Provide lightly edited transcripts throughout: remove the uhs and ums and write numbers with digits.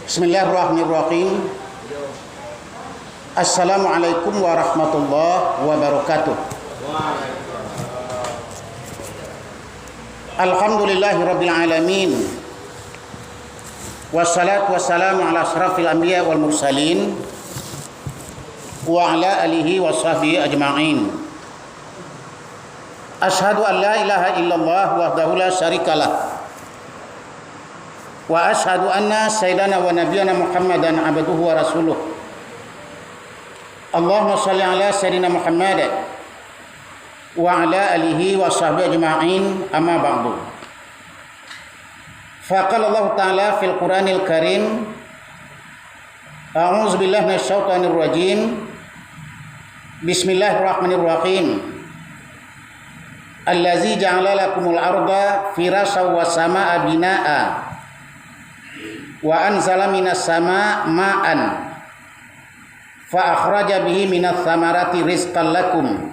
Bismillahirrahmanirrahim. Assalamualaikum warahmatullahi wabarakatuh. Alhamdulillahirabbil alamin. Wassalatu wassalamu ala asyrafil anbiya wal mursalin wa ala alihi wa sahbihi ajma'in. Asyhadu an la ilaha illallah wahdahu la syarikalah wa asyhadu anna sayyidana wa nabiyyana Muhammadan abduhu wa rasuluh. Allahumma shalli ala sayyidina Muhammad wa ala alihi wa sahbihi ajma'in, amma ba'du. Faqala Allah Ta'ala fil Qur'anil Karim, a'udzu billahi minasyaitonir rajim. Bismillahirrahmanirrahim. Allazi ja'ala lakumul arda firasyan was samaa'a binaa'a wa anzala minas sama ma'an fa akhraja bihi minats thamarati rizqan lakum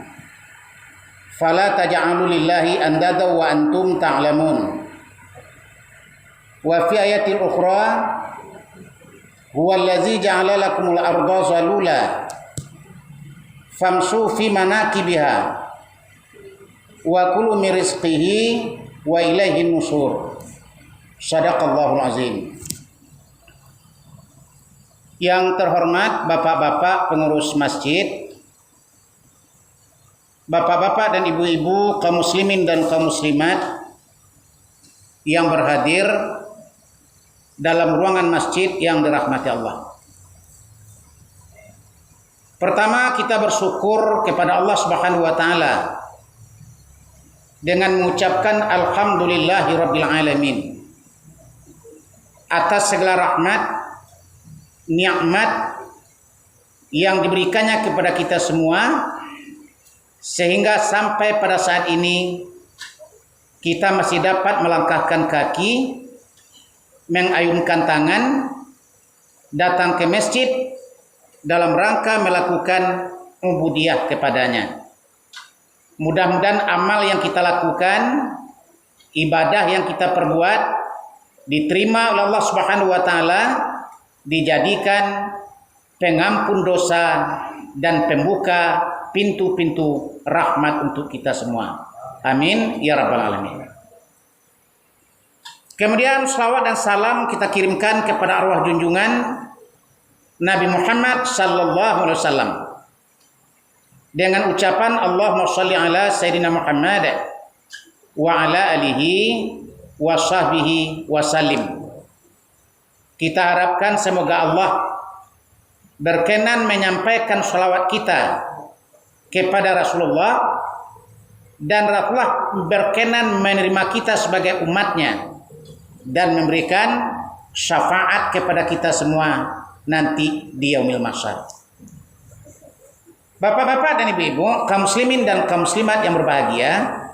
fala taj'alu lillahi andada wa antum ta'lamun. Wa fi ayatil ukhra huwa allazi ja'ala lakumul arda zalula famshu fi manakibiha wa kulu min rizqihi wa ilaihin nusur. Shadaqallahul azim. Yang terhormat bapak-bapak pengurus masjid, bapak-bapak dan ibu-ibu, kaum muslimin dan kaum muslimat yang berhadir dalam ruangan masjid yang dirahmati Allah. Pertama, kita bersyukur kepada Allah Subhanahu wa taala dengan mengucapkan alhamdulillahirabbil alamin atas segala rahmat, nikmat yang diberikannya kepada kita semua, sehingga sampai pada saat ini kita masih dapat melangkahkan kaki, mengayunkan tangan, datang ke masjid dalam rangka melakukan ubudiyah kepadanya. Mudah-mudahan amal yang kita lakukan, ibadah yang kita perbuat diterima oleh Allah Subhanahu wa taala, dijadikan pengampun dosa dan pembuka pintu-pintu rahmat untuk kita semua. Amin ya rabbal alamin. Kemudian salawat dan salam kita kirimkan kepada arwah junjungan Nabi Muhammad sallallahu alaihi wasallam dengan ucapan Allahumma shalli ala sayyidina Muhammad wa ala alihi wa sahbihi wa sallim. Kita harapkan semoga Allah berkenan menyampaikan salawat kita kepada Rasulullah dan Rasulullah berkenan menerima kita sebagai umatnya dan memberikan syafaat kepada kita semua nanti di yaumil mahsyar. Bapak-bapak dan ibu-ibu, kaum muslimin dan kaum muslimat yang berbahagia,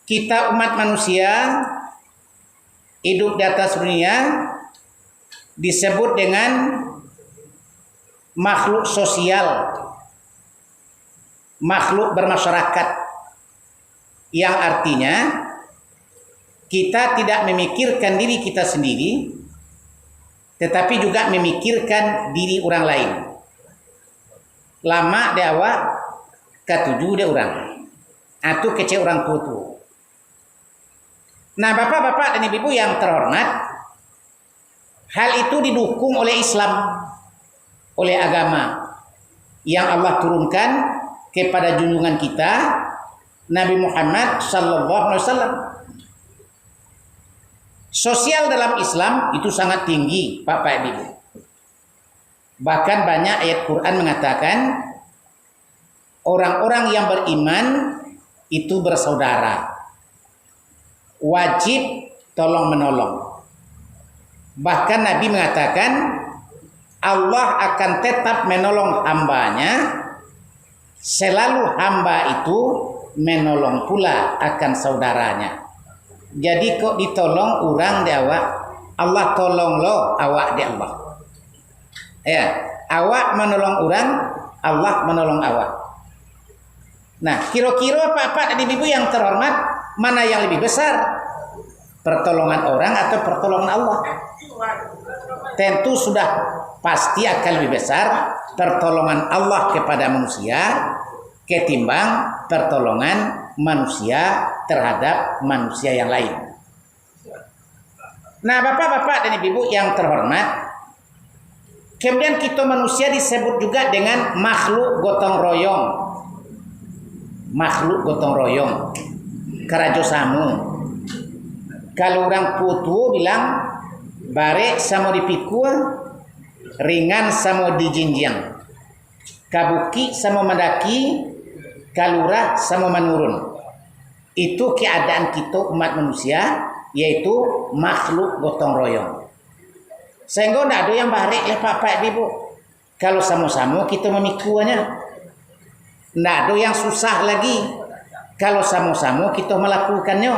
kita umat manusia hidup di atas dunia disebut dengan makhluk sosial, makhluk bermasyarakat, yang artinya kita tidak memikirkan diri kita sendiri, tetapi juga memikirkan diri orang lain. Lama de awak katuju de orang, atau kece orang tutu. Nah, bapak-bapak dan ibu-ibu yang terhormat, hal itu didukung oleh Islam, oleh agama yang Allah turunkan kepada junjungan kita Nabi Muhammad sallallahu alaihi wasallam. Sosial dalam Islam itu sangat tinggi, Bapak Ibu. Bahkan banyak ayat Quran mengatakan orang-orang yang beriman itu bersaudara, wajib tolong menolong. Bahkan Nabi mengatakan Allah akan tetap menolong hambanya, selalu hamba itu menolong pula akan saudaranya. Jadi kok ditolong orang di awak, Allah tolong lo awak di Allah. Ya, awak menolong orang, Allah menolong awak. Nah, kira-kira Bapak dan Ibu yang terhormat, mana yang lebih besar? Pertolongan orang atau pertolongan Allah? Tentu sudah pasti akan lebih besar pertolongan Allah kepada manusia ketimbang pertolongan manusia terhadap manusia yang lain. Nah, bapak-bapak dan ibu-ibu yang terhormat, kemudian kita manusia disebut juga dengan makhluk gotong royong. Makhluk gotong royong. Karajo samu. Kalau orang putu bilang bare samo dipikul, ringan samo dijinjang. Kabuki samo mendaki, kalurah samo menurun. Itu keadaan kita umat manusia, yaitu makhluk gotong royong. Sehingga tidak ada yang barik lah Pak Ibu. Kalau sama-sama kita memikuannya, tidak ada yang susah lagi. Kalau sama-sama kita melakukannya,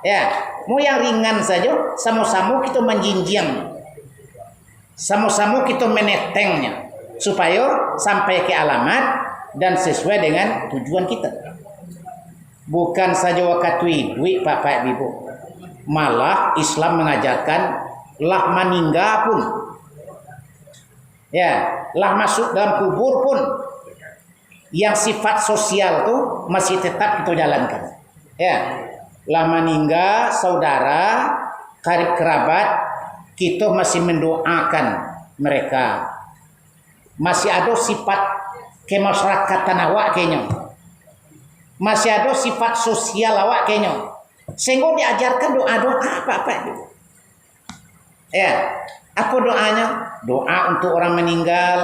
ya, mau yang ringan saja, sama-sama kita menjinjang, sama-sama kita menetengnya, supaya sampai ke alamat dan sesuai dengan tujuan kita. Bukan saja waktu duit Pak Ibu, malah Islam mengajarkan lah meninggal pun, ya, lah masuk dalam kubur pun, yang sifat sosial tuh masih tetap kita jalankan, ya. Lah meninggal saudara, karib kerabat, kita masih mendoakan mereka. Masih ada sifat kemasyarakatan awak kayaknya. Masih ada sifat sosial awak kayaknya. Sehingga diajarkan doa-doa apa-apa itu. Ya, apa doanya? Doa untuk orang meninggal,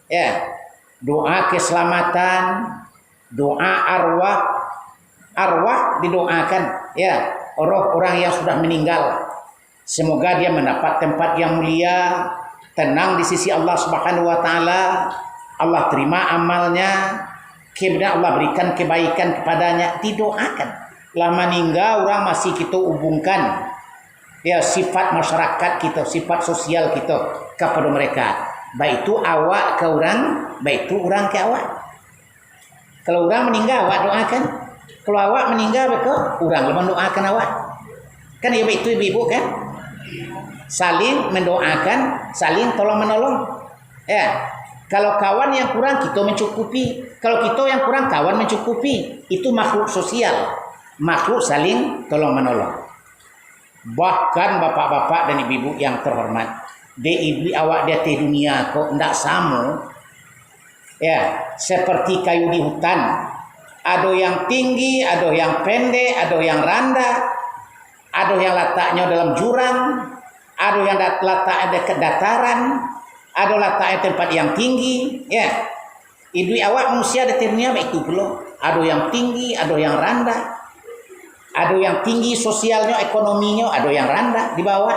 ya. Doa keselamatan, doa arwah didoakan, ya, roh orang yang sudah meninggal. Semoga dia mendapat tempat yang mulia, tenang di sisi Allah Subhanahu wa taala. Allah terima amalnya, kemudian Allah berikan kebaikan kepadanya, didoakan. Lah meninggal orang masih kita hubungkan, ya, sifat masyarakat kita, sifat sosial kita kepada mereka. Baik itu awak ke orang, baik itu orang ke awak. Kalau orang meninggal awak doakan, kalau awak meninggal ke orang mendoakan awak. Kan ya itu ibu kan? Saling mendoakan, saling tolong menolong. Ya. Kalau kawan yang kurang kita mencukupi, kalau kita yang kurang kawan mencukupi. Itu makhluk sosial, makhluk saling tolong menolong. Bahkan bapak-bapak dan ibu-ibu yang terhormat, de ibu awak dia di dunia kok ndak sama, ya, seperti kayu di hutan. Ada yang tinggi, ada yang pendek, ada yang rendah, ada yang letaknya dalam jurang, ada yang letaknya dekat dataran, ada letaknya tempat yang tinggi, ya. Ibu awak manusia di dunia itu pula. Ada yang tinggi, ada yang rendah. Ada yang tinggi sosialnya, ekonominya, ada yang rendah di bawah.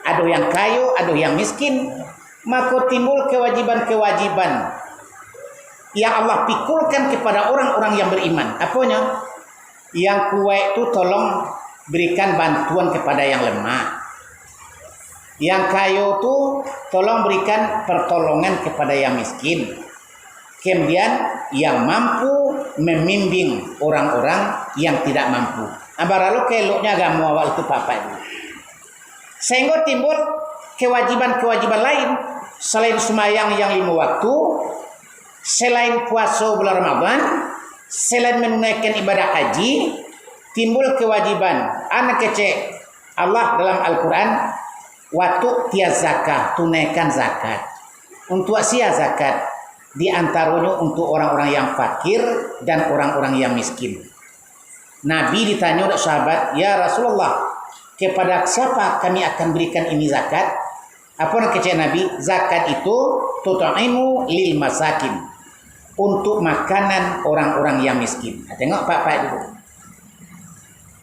Ada yang kaya, ada yang miskin. Maka timbul kewajiban-kewajiban yang Allah pikulkan kepada orang-orang yang beriman. Apanya? Yang kuat itu tolong berikan bantuan kepada yang lemah. Yang kaya itu tolong berikan pertolongan kepada yang miskin. Kemudian yang mampu membimbing orang-orang yang tidak mampu. Abaralu keloknya agama awal itu Bapak Ibu. Sehingga timbul kewajiban-kewajiban lain selain sembahyang yang 5 waktu, selain puasa bulan Ramadan, selain menunaikan ibadah haji, timbul kewajiban. Anak kecil Allah dalam Al-Quran, waktu tiaz zakat, tunaikan zakat. Untuk sia zakat, di antaranya untuk orang-orang yang fakir dan orang-orang yang miskin. Nabi ditanya oleh sahabat, ya Rasulullah, kepada siapa kami akan berikan ini zakat? Apa yang kecil Nabi? Zakat itu tutaimu lil masakin, untuk makanan orang-orang yang miskin. Nah, tengok Pak Ibu.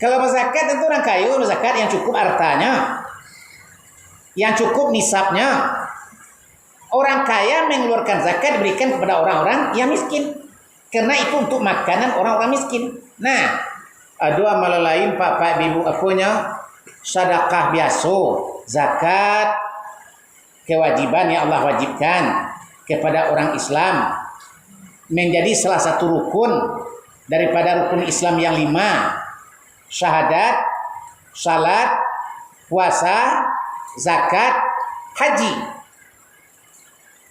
Kalau zakat itu orang kaya, zakat yang cukup hartanya, yang cukup nisabnya. Orang kaya mengeluarkan zakat diberikan kepada orang-orang yang miskin, karena itu untuk makanan orang-orang miskin. Nah, ada amalan lain Pak Ibu, apanya? Sedekah biasa, zakat, kewajiban yang Allah wajibkan kepada orang Islam, menjadi salah satu rukun daripada rukun Islam yang 5, syahadat, salat, puasa, zakat, haji.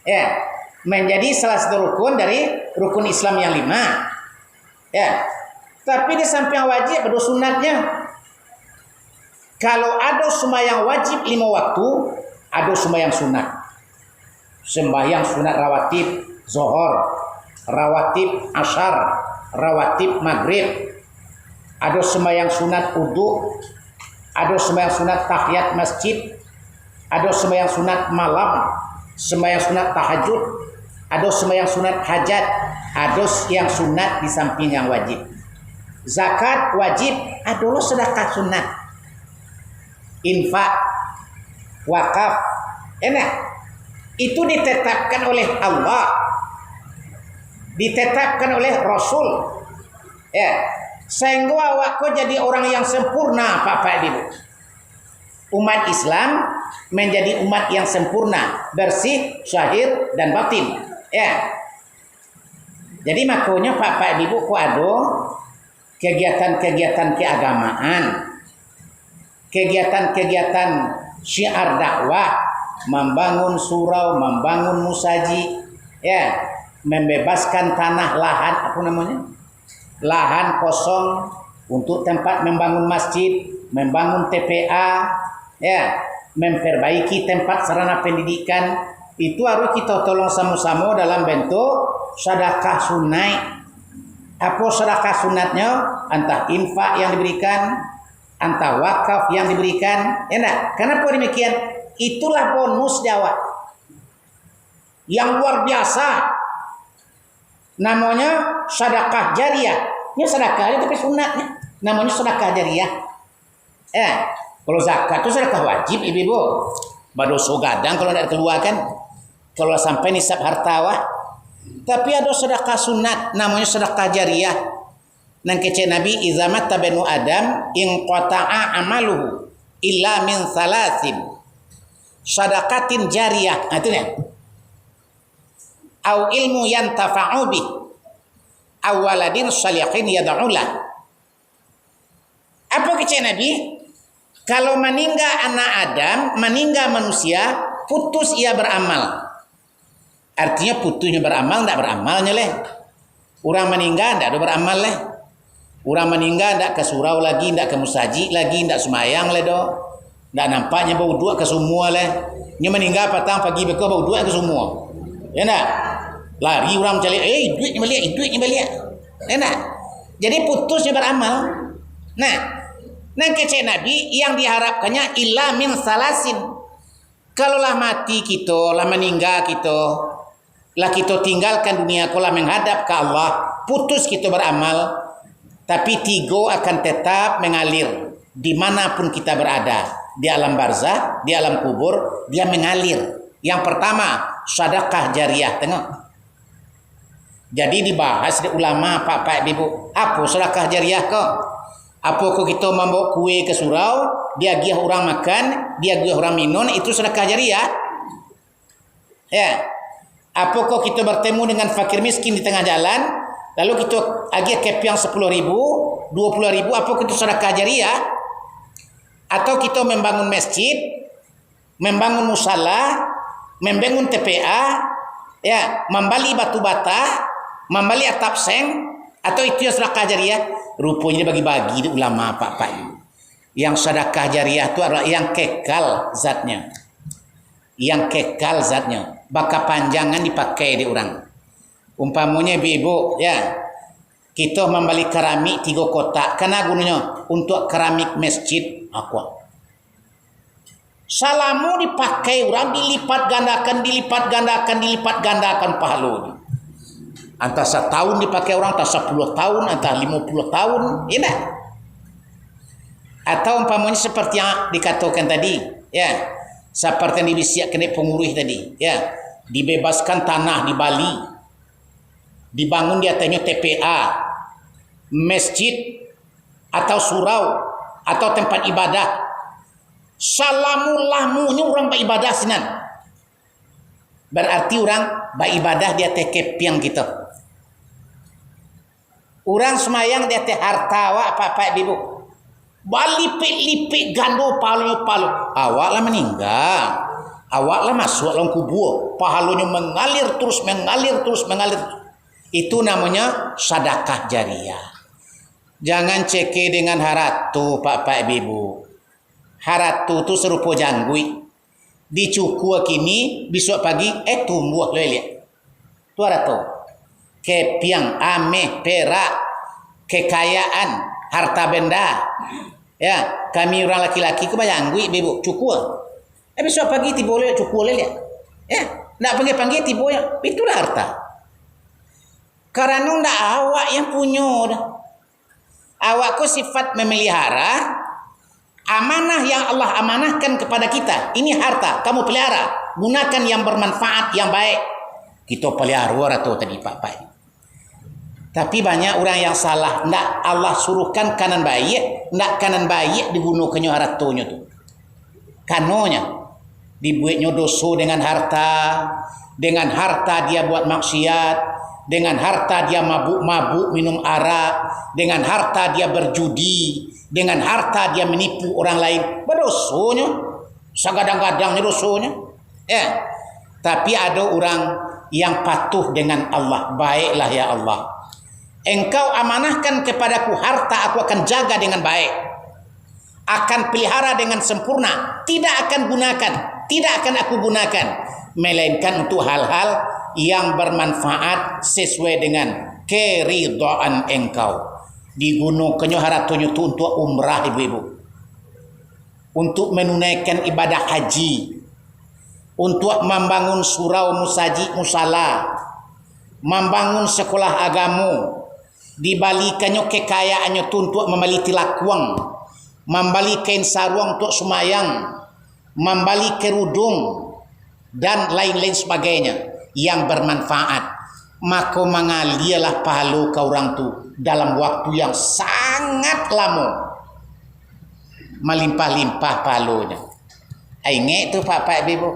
Ya, menjadi salah satu rukun dari rukun Islam yang 5. Ya. Tapi di samping wajib ada sunatnya. Kalau ada sembahyang wajib 5 waktu, ada sembahyang sunat. Sembahyang sunat rawatib zuhur, rawatib asyar, rawatib maghrib. Ada sembahyang sunat wudu, ada sembahyang sunat tahiyat masjid, ada sembahyang sunat malam, sembahyang sunat tahajud, ada sembahyang sunat hajat, ada yang sunat di samping yang wajib. Zakat wajib, ada sedekah sunat. Infak, wakaf, enak. Itu ditetapkan oleh Allah, ditetapkan oleh Rasul. Ya, sehingga awakku jadi orang yang sempurna, Bapak Ibu. Umat Islam menjadi umat yang sempurna, bersih, zahir dan batin. Ya. Jadi makanya Bapak Ibu ku ada kegiatan-kegiatan keagamaan, kegiatan-kegiatan syiar dakwah, membangun surau, membangun musaji, ya, membebaskan tanah lahan apa namanya? Lahan kosong untuk tempat membangun masjid, membangun TPA, ya, memperbaiki tempat sarana pendidikan. Itu harus kita tolong sama-sama dalam bentuk sedekah sunat. Apa sedekah sunatnya? Entah infak yang diberikan, entah wakaf yang diberikan. Enak. Kenapa demikian? Itulah bonus Jawa yang luar biasa. Namanya sedekah jariah. Ini sedekah tapi sunatnya. Namanya sedekah jariah. Kalau zakat itu sedekah wajib, ibu-ibu. Badoso gadang kalau tidak dikeluarkan. Kalau sampai nisab hartawah. Tapi ada sedekah sunat, namanya sedekah jariah. Nang kece Nabi izamat tabenu Adam in qata'a amaluhu illa min salasin. Sadaqatin jariyah. Nah, itu ya. Au ilmu yantafa'u bih. Aw waladin shalihin yad'ulah. Apa kece Nabi? Kalau meninggal anak Adam, meninggal manusia, putus ia beramal. Artinya putusnya beramal, tidak beramalnya leh. Orang meninggal tidak ada beramal leh. Orang meninggal tidak ke surau lagi, tidak ke musaji lagi, tidak semayang leh do. Tidak nampaknya bau dua ke semua leh. Nya meninggal petang pagi beko bau dua ke semua. Ya nak? Lari orang mencari, duitnya balik, duitnya balik. Ya nak? Jadi putusnya beramal. Nah, kece Nabi yang diharapkannya illa min salasin. Kalaulah mati kita, lah meninggal kita, lah kita tinggalkan dunia, kalau menghadap ke Allah, putus kita beramal, tapi 3 akan tetap mengalir dimanapun kita berada, di alam barzah, di alam kubur, dia mengalir. Yang pertama, sedekah jariah. Tengok. Jadi dibahas di ulama, Pak Ibu, apa sedekah jariah kok? Apa kok kita membawa kue ke surau, dia giah orang makan, dia giah orang minum, itu sedekah jariah? Ya. Apa kok kita bertemu dengan fakir miskin di tengah jalan, lalu kita agih kepiang 10.000, 20.000, apa itu sedekah jariah? Atau kita membangun masjid, membangun musala, membangun TPA, ya, membali batu bata, membali atap seng, atau itu yang sedekah jariah? Rupanya bagi-bagi di ulama Pak. Yang sedekah jariah itu adalah yang kekal zatnya. Yang kekal zatnya. Baka panjangan dipakai di orang. Umpamanya ibu-ibu, ya. Kita membeli keramik 3 kotak. Kena gunanya untuk keramik masjid. Aqua. Salamu dipakai orang, dilipat gandakan pahalanya. Antara 1 tahun dipakai orang, antara 10 tahun, antara 50 tahun. Ini. Atau umpamanya seperti yang dikatakan tadi, ya. Seperti yang dibisiakkan pengurus tadi, ya. Dibebaskan tanah di Bali. Dibangun di atasnya TPA, masjid atau surau atau tempat ibadah. Salamulahmunya orang beribadah sinan. Berarti orang beribadah di atas kepiang kita. Orang semayang di atas harta wa apa-apa ibu. balipik-lipik gando palu-palu. Awaklah meninggal. Awaklah masuk dalam kubur. Pahalanya mengalir terus. Itu namanya sedekah jariah. Jangan ceke dengan haratu, Pak Ibu. Haratu tu serupa janggui. Dicukur kini, besok pagi, tumbuh lele. Tu haratu. Kepiang, ameh, perak, kekayaan, harta benda. Ya, kami orang laki-laki ke janggui, Ibu, cukur. Besok pagi tiba lele, cukur lele. Ya, nak panggil-panggil tiba ya. Itulah harta. Karena ndak awak yang punya dah. Awak ku sifat memelihara amanah yang Allah amanahkan kepada kita. Ini harta, kamu pelihara, gunakan yang bermanfaat, yang baik. Kita pelihara atau tadi Pak. Tapi banyak orang yang salah. Ndak Allah suruhkan kanan baik, ndak kanan baik digunakannya hartanya tu. Kanonya dibuatnya dosa dengan harta dia buat maksiat. Dengan harta dia mabuk-mabuk minum arak. Dengan harta dia berjudi. Dengan harta dia menipu orang lain. Berdosanya. Sagadang-gadangnya dosanya. Ya. Tapi ada orang yang patuh dengan Allah. Baiklah ya Allah. Engkau amanahkan kepadaku harta, aku akan jaga dengan baik. Akan pelihara dengan sempurna. Tidak akan gunakan. Tidak akan aku gunakan. Melainkan untuk hal-hal yang bermanfaat sesuai dengan keridhaan engkau. Digunakannya hartanya itu untuk umrah ibu-ibu, untuk menunaikan ibadah haji, untuk membangun surau musajid musala, membangun sekolah agama. Dibalikannya kekayaannya itu untuk membeli tilakuang, membeli kain sarung untuk semayang, membeli kerudung dan lain-lain sebagainya yang bermanfaat. Maka mengalirlah pahala ke orang tu dalam waktu yang sangat lama, melimpah-limpah pahalanya. Ingat tu Pak Ibu,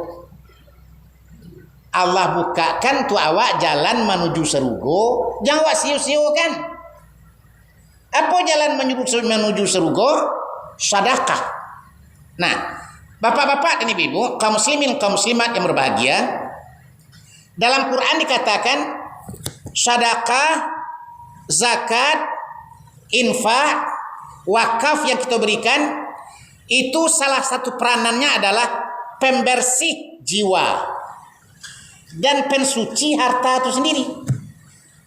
Allah bukakan tu awak jalan menuju surga. Jangan awak siu-siu kan. Apa jalan menuju surga? Sedekah. Nah, bapak-bapak dan ibu-ibu, kaum muslimin kaum muslimat yang berbahagia, dalam Quran dikatakan sedekah, zakat, infak, wakaf yang kita berikan itu salah satu peranannya adalah pembersih jiwa dan pensuci harta itu sendiri.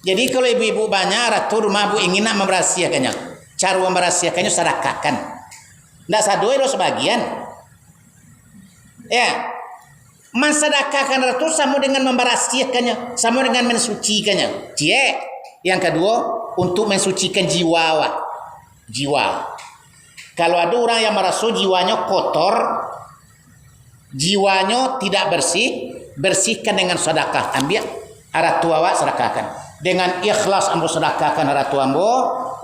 Jadi kalau ibu-ibu banyak atau rumah bu ingin nak memberahsiakannya, cara memberahsiakannya sedekahkan. Tidak satu itu sebagian. Ya, mensedekahkan itu sama dengan memberahsiakannya, sama dengan mensucikannya. Yang kedua, untuk mensucikan jiwa. Kalau ada orang yang merasa jiwanya kotor, jiwanya tidak bersih, bersihkan dengan sedekah. Ambil harta awak sedekahkan. Dengan ikhlas ambo sedekahkan harta ambo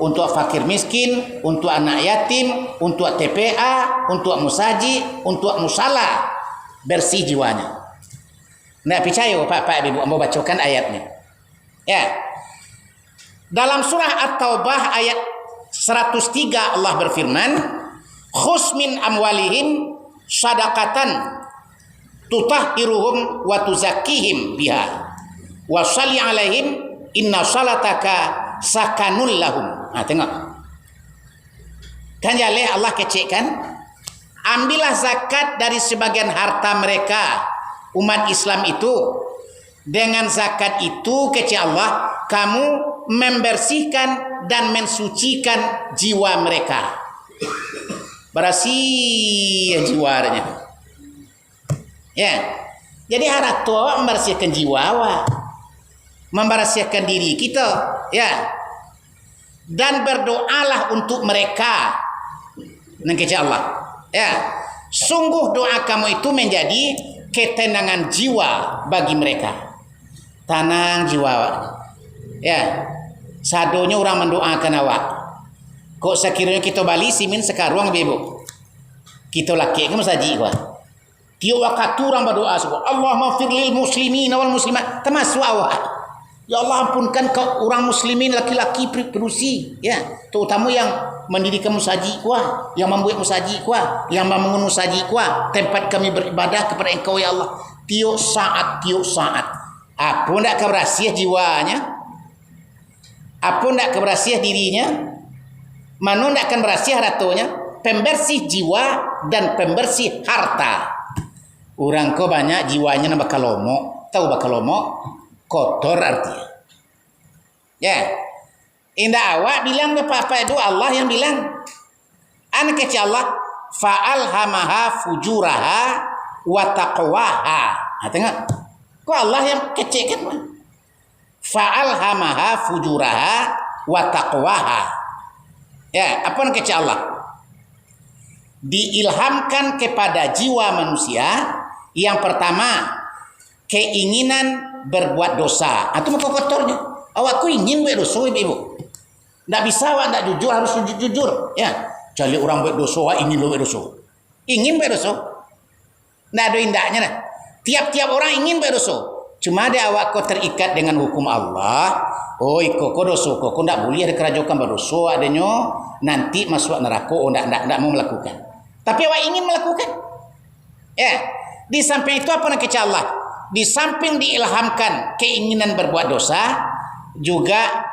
untuk fakir miskin, untuk anak yatim, untuk TPA, untuk musaji, untuk musala. Bersih jiwanya. Nak percaya Pak Ibu, ambo bacakan ayatnya. Ya. Dalam surah At-Taubah ayat 103 Allah berfirman, "Khus min amwalihim sadaqatan tutahhiruhum wa tuzakkihim biha wa shalli 'alaihim inna salataka sakanul lahum." Tengok. Kan jaleh Allah kecekkan, ambillah zakat dari sebagian harta mereka umat Islam itu. Dengan zakat itu kata Allah, kamu membersihkan dan mensucikan jiwa mereka. Bersih jiwanya. Ya. Jadi harta awak membersihkan jiwa awak. Membersihkan diri kita, ya. Dan berdoalah untuk mereka. Dengan kata Allah, ya. Sungguh doa kamu itu menjadi ketenangan jiwa bagi mereka. Tenang jiwa awak. Ya. Sadonya orang mendoakan awak. Kok sekiranya kita balik simin sekarang ibu. Kita laki ke masaji gua. Tiap waktu orang berdoa sebut Allah maghfir lil muslimin wal muslimat, termasuk awak. Ya Allah ampunkan ke orang muslimin laki-laki perusi, ya, terutama yang mendirikan musaji kuah, yang membuat musaji kuah, yang membangun musaji kuah, tempat kami beribadah kepada Engkau ya Allah. Tiuk saat. Apa ndak keberasiah jiwanya? Apa ndak keberasiah dirinya? Mana ndak akan berasiah ratonya? Pembersih jiwa dan pembersih harta. Orang ko banyak jiwanya na bakal lomo. Tahu bakal lomo? Kotor artinya. Ya. Indah awak bilang apa itu Allah yang bilang. Anak kecil Allah fa'alhamaha fujuraha wa taqwaha. Tengok. Kok Allah yang kecil kan? Fa'alhamaha fujuraha wa taqwaha. Ya, apa yang kecil Allah? Diilhamkan kepada jiwa manusia yang pertama keinginan berbuat dosa. Atau mau kotornya. Awakku ingin buat dosa ibu. Ndak bisa awak ndak jujur, harus jujur ya. Cari orang buat dosa, awak ingin buat dosa. Ingin buat dosa. Ndak ada indahnya dah. Tiap-tiap orang ingin buat dosa. Cuma ada awak kau terikat dengan hukum Allah. Oh, kau dosa, kau ndak boleh ada kerajokan berdosa adanya nanti masuk neraka. Oh, ndak mau melakukan. Tapi awak ingin melakukan. Ya. Di samping itu apa nak kecil Allah? Di samping diilhamkan keinginan berbuat dosa, juga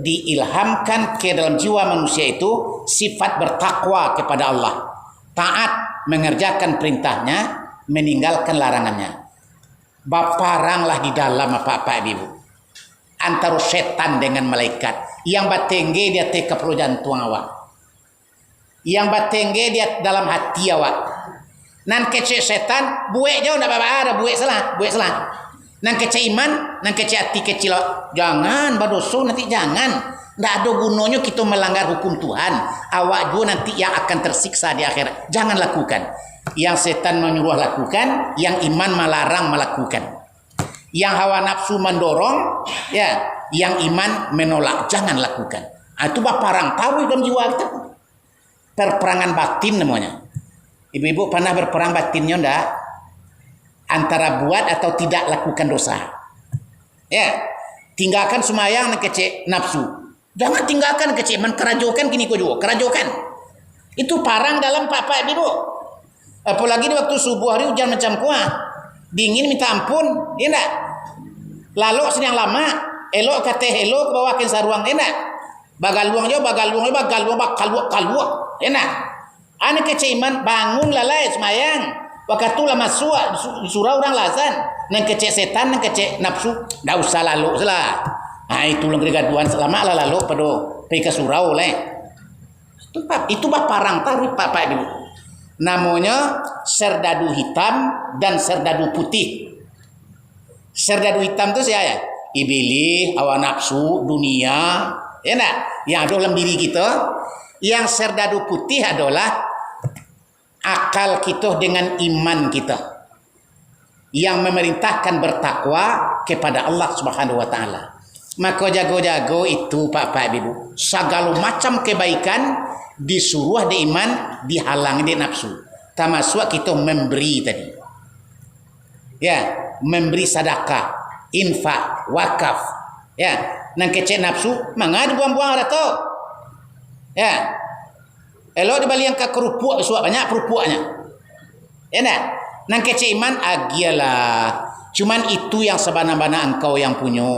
diilhamkan ke dalam jiwa manusia itu sifat bertakwa kepada Allah, taat mengerjakan perintahnya, meninggalkan larangannya. Baparanglah di dalam apa-apa ibu antara setan dengan malaikat. Yang batengge dia teka perlu jantung awak, yang batengge dia dalam hati awak. Nan kecek setan buek jauh ndak apa-apa, ada buek salah. Nang kecil iman, nang kecil hati kecil. Jangan berdosa nanti jangan. Ndak ada gunanya kita melanggar hukum Tuhan. Awak juga nanti yang akan tersiksa di akhirat. Jangan lakukan. Yang setan menyuruh lakukan, yang iman melarang melakukan. Yang hawa nafsu mendorong, ya, yang iman menolak. Jangan lakukan. Itu baparang tahu dalam jiwa kita. Perperangan batin namanya. Ibu-ibu pernah berperang batinnya ndak? Antara buat atau tidak lakukan dosa. Ya, tinggalkan semayang nak kecek nafsu. Jangan tinggalkan kecek kerajokan kini kau juga kerajokan. Itu parang dalam papa ibu. Apalagi di waktu subuh hari hujan macam kuah, dingin minta ampun, ya enggak? Lalu sedang lama, elok kata hello ke bawah ke saruang, ya enggak? Bagal luang, ya enggak? Anak kecek iman bangun lalai semayang. Waktu lah masuk surau orang lazan, nang kecek setan, nang kecek nafsu, dah usah lalu salah. Itu lang kegaduhan selama lah lalu pada pergi ke surau leh. Itu parang tarik pak ibu. Namanya serdadu hitam dan serdadu putih. Serdadu hitam tu siapa ya? Iblis, hawa nafsu, dunia, ya nak? Yang ada dalam diri kita. Yang serdadu putih adalah akal kita dengan iman kita yang memerintahkan bertakwa kepada Allah Subhanahu wa taala. Maka jago-jago itu Pak Ibu. Segala macam kebaikan disuruh di iman, dihalangi di nafsu. Termasuk kita memberi tadi. Ya, memberi sedekah, infak, wakaf. Ya, nang kecek nafsu, mangad buang-buang ada tu. Ya. Elok di balik yang ke kerupuk suap banyak kerupuknya. Ya nak? Nang kecek iman agialah. Cuman itu yang sebana-bana engkau yang punya,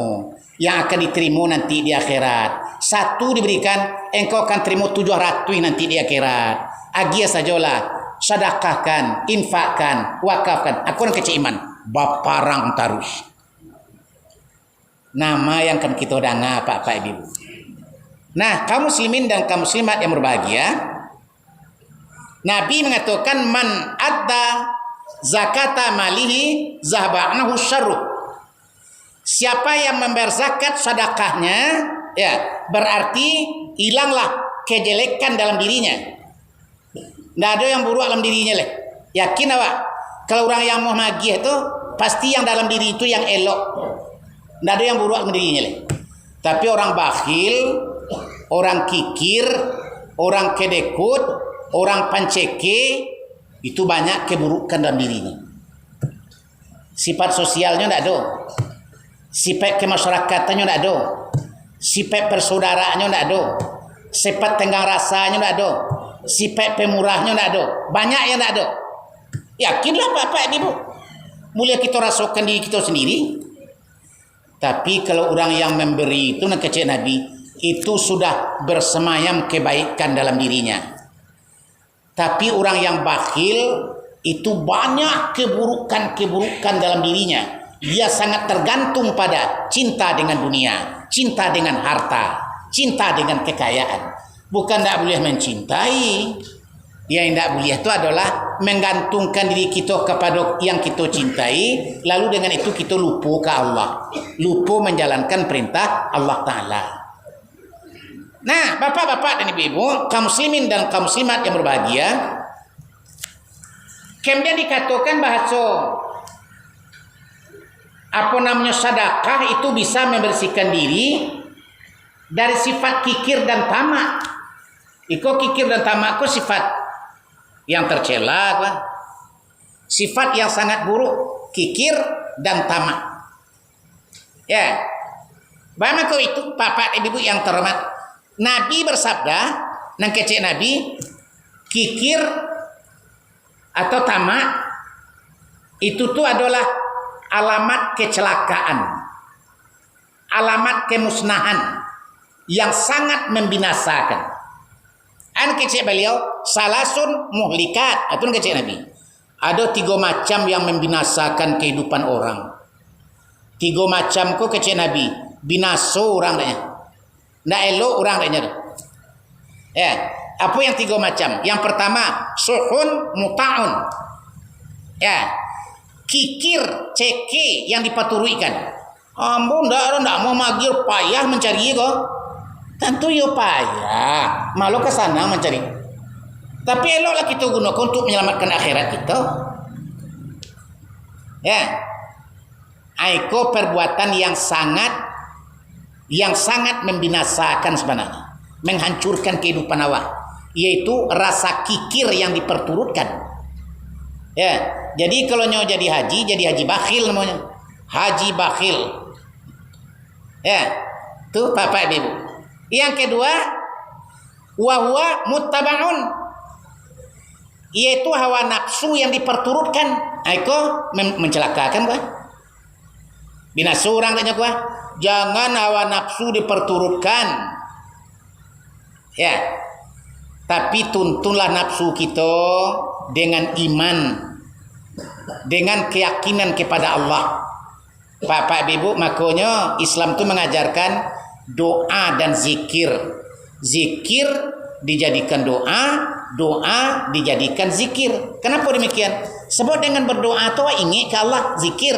yang akan diterima nanti di akhirat. Satu diberikan, engkau akan terima 700 nanti di akhirat. Agia sajalah. Sedekahkan, infakkan, wakafkan. Aku nang kecek iman. Baparang tarus. Nama yang akan kita dengar Pak Ibu. Nah, kaum muslimin dan kaum muslimat yang berbahagia, Nabi mengatakan man adda zakata malihi zahba'nahu syarru. Siapa yang membayar zakat sedekahnya, ya, berarti hilanglah kejelekan dalam dirinya. Tidak ada yang buruk dalam dirinya leh. Yakin awak? Kalau orang yang mau magih itu pasti yang dalam diri itu yang elok. Tidak ada yang buruk dalam dirinya leh. Tapi orang bakhil, orang kikir, orang kedekut, orang panceke, itu banyak keburukan dalam dirinya. Sifat sosialnya tidak ada. Sifat kemasyarakatan tidak ada. Sifat persaudaraannya tidak ada. Sifat tenggang rasanya tak ada. Sifat pemurahnya tak ada. Banyak yang tak ada. Yakinlah bapak ibu. Boleh kita rasakan diri kita sendiri. Tapi kalau orang yang memberi itu nak kecil Nabi, itu sudah bersemayam kebaikan dalam dirinya. Tapi orang yang bakhil itu banyak keburukan-keburukan dalam dirinya. Dia sangat tergantung pada cinta dengan dunia, cinta dengan harta, cinta dengan kekayaan. Bukan tak boleh mencintai. Yang tidak boleh itu adalah menggantungkan diri kita kepada yang kita cintai, lalu dengan itu kita lupa ke Allah, lupa menjalankan perintah Allah Ta'ala. Nah, bapak-bapak dan ibu-ibu, kaum muslimin dan kaum muslimat yang berbahagia, kemudian dikatakan bahasa sedekah itu bisa membersihkan diri dari sifat kikir dan tamak. Iko kikir dan tamak itu sifat yang tercela, sifat yang sangat buruk, kikir dan tamak. Ya, bagaimana itu bapak ibu yang terhormat? Nabi bersabda, nang kecek Nabi, kikir atau tamak itu tuh adalah alamat kecelakaan, alamat kemusnahan yang sangat membinasakan. An kecek beliau salasun muhlikat, atau kecek Nabi. Ada 3 macam yang membinasakan kehidupan orang. 3 macam ko kecek Nabi, binaso orang dah. Ndak elok orang dah. Ya, apa yang 3 macam? Yang pertama, suhun muta'un. Ya, kikir, ceke yang dipaturuikan. Ampun, ndak mau magir payah mencari kok. Tentu yo payah, malu ke sana mencari. Tapi eloklah kita gunakan untuk menyelamatkan akhirat kita. Ya, aiko perbuatan yang sangat membinasakan sebenarnya, menghancurkan kehidupan awak, yaitu rasa kikir yang diperturutkan. Ya, jadi kalau nyawa jadi haji bakhil namanya, haji bakhil. Ya, tuh bapak ibu. Yang kedua, wahwa muttabaun, yaitu hawa nafsu yang diperturutkan. Aiko mencelakakan gua. Binasu orang tanya gua. Jangan hawa nafsu diperturutkan. Ya. Tapi tuntunlah nafsu kita dengan iman, dengan keyakinan kepada Allah. Bapak Ibu, makanya Islam itu mengajarkan doa dan zikir. Zikir dijadikan doa, doa dijadikan zikir. Kenapa demikian? Sebab dengan berdoa itu ingat ke Allah, zikir.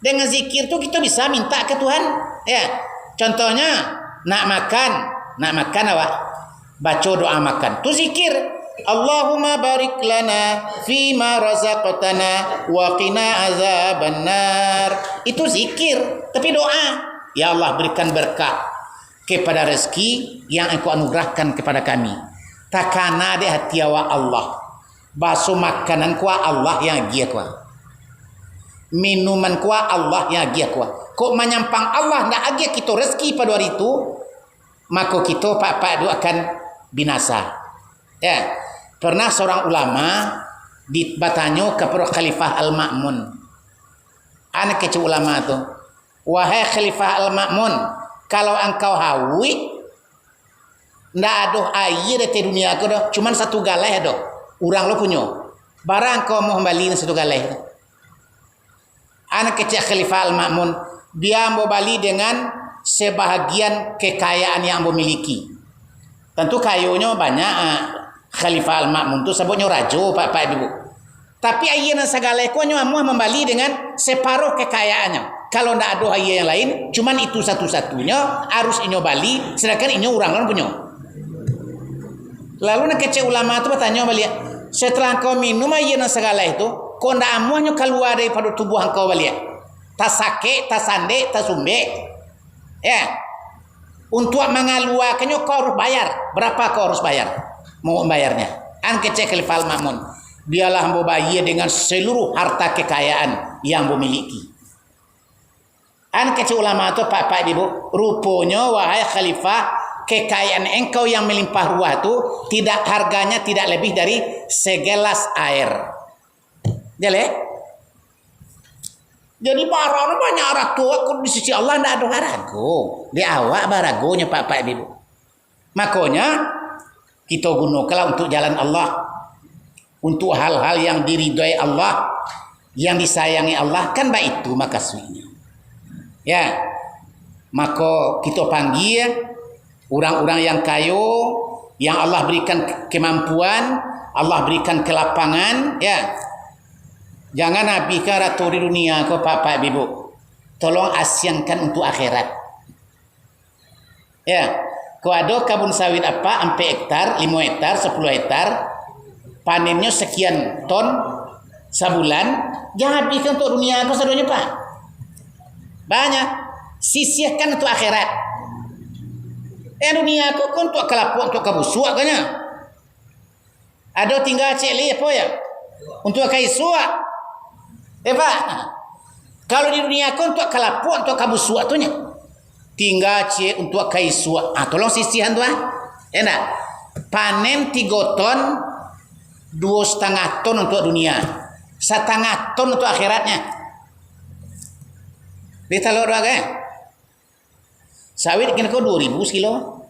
Dengan zikir itu kita bisa minta ke Tuhan. Ya. Contohnya nak makan awak baca doa makan. Tu zikir. Allahumma barik lana fima razaqtana wa qina azabannar. Itu zikir, tapi doa. Ya Allah, berikan berkah kepada rezeki yang Engkau anugerahkan kepada kami. Takana de hati awak Allah. Baso makanan kuah Allah yang gia kuah. Minuman kuah Allah yang gia kuah. Kok menyampang Allah ndak agia kita rezeki pada hari itu, maka kita pak akan binasa. Ya, pernah seorang ulama bertanya kepada Khalifah Al-Ma'mun. Anak kecil ulama tu. Wahai Khalifah Al-Ma'mun, kalau engkau hawi, ndak ada air di dunia aku dah, cuman 1 galeh dah. Orang lo punya. Barang kau mau kembali 1 galeh. Anak kecil Khalifah Al-Ma'mun, dia mau balik dengan sebahagian kekayaan yang mau miliki. Tentu kayunya banyak. Khalifah Al-Ma'mun tu sebutnya rajo, Pak Ibu. Tapi air dan segala ekonya mau membali dengan separuh kekayaannya. Kalau tidak ada ayah yang lain, cuman itu satu-satunya harus inyo bali, sedangkan inyo orang lain punya. Lalu nak kecil ulama itu bertanya balik, setelah kau minum ayah dan segala itu, kau tidak amuhnya keluar daripada tubuh kau balik. Tak sakit, tak sande, tak sumbe. Ya, untuk mengeluarkannya kau harus bayar. Berapa kau harus bayar? Mau bayarnya? An kecil Khalifah Al-Ma'mun, biarlah mau bayar dengan seluruh harta kekayaan yang memiliki. An kecil ulama itu Pak Ibu, rupanya wahai Khalifah kekayaan engkau yang melimpah ruah itu tidak harganya tidak lebih dari segelas air. Jelek. Jadi barang banyak ragu aku di sisi Allah tidak ada ragu. Di awak baragonya Pak Ibu. Makanya kita gunakanlah untuk jalan Allah. Untuk hal-hal yang diridhai Allah, yang disayangi Allah, kan baik itu makasihnya. Ya. Maka kita panggil orang-orang yang kayu, yang Allah berikan kemampuan, Allah berikan kelapangan, ya. Jangan habiskan ratu di dunia kau Pak Ibu. Tolong asiankan untuk akhirat. Ya. Kau ada kebun sawit apa 4 hektar, 5 hektar, 10 hektar. Panennya sekian ton sebulan. Jangan habiskan untuk dunia kau sedunia Pak. Banyak. Sisihkan untuk akhirat. Dunia kau kan untuk kelapa, untuk kabusuk kan ya. Ada tinggal cek apa ya? Untuk kaisua. Pak, kalau di dunia kau untuk kelapa, untuk kabusuk tu nya. Tinggal cek untuk kaisua. Tolong sisihan tu enggak? Panen 3 ton, 2,5 ton untuk dunia. 1,5 ton untuk akhiratnya. Ditaruh doa kan? Sawit kena kau 2.000 kilo.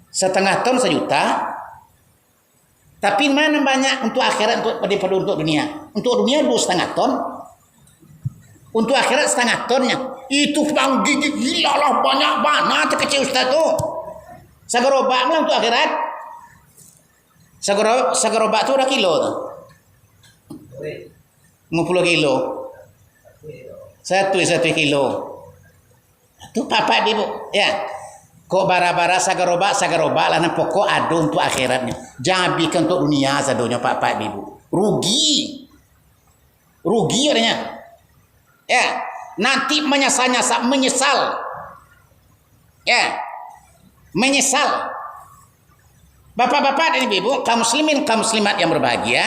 1,5 ton 1 juta. Tapi mana banyak untuk akhirat daripada untuk dunia? Untuk dunia 2,5 ton. Untuk akhirat 1,5 tonnya. Itu bang gigi gila lah banyak banget kecil Ustaz tu. Sagarobak lah untuk akhirat. Sagarobak tu udah kilo tu. 50 kilo. 1 kilo. Itu Bapak Ibu, ya. Kok bara-bara sagarobak lah nan pokok ada untuk akhiratnya. Jangan bikin untuk dunia sadonya Pak Ibu. Rugi adanya. Ya, nanti menyesal. Ya. Menyesal. Bapak-bapak dan ibu, kaum muslimin, kaum muslimat yang berbahagia,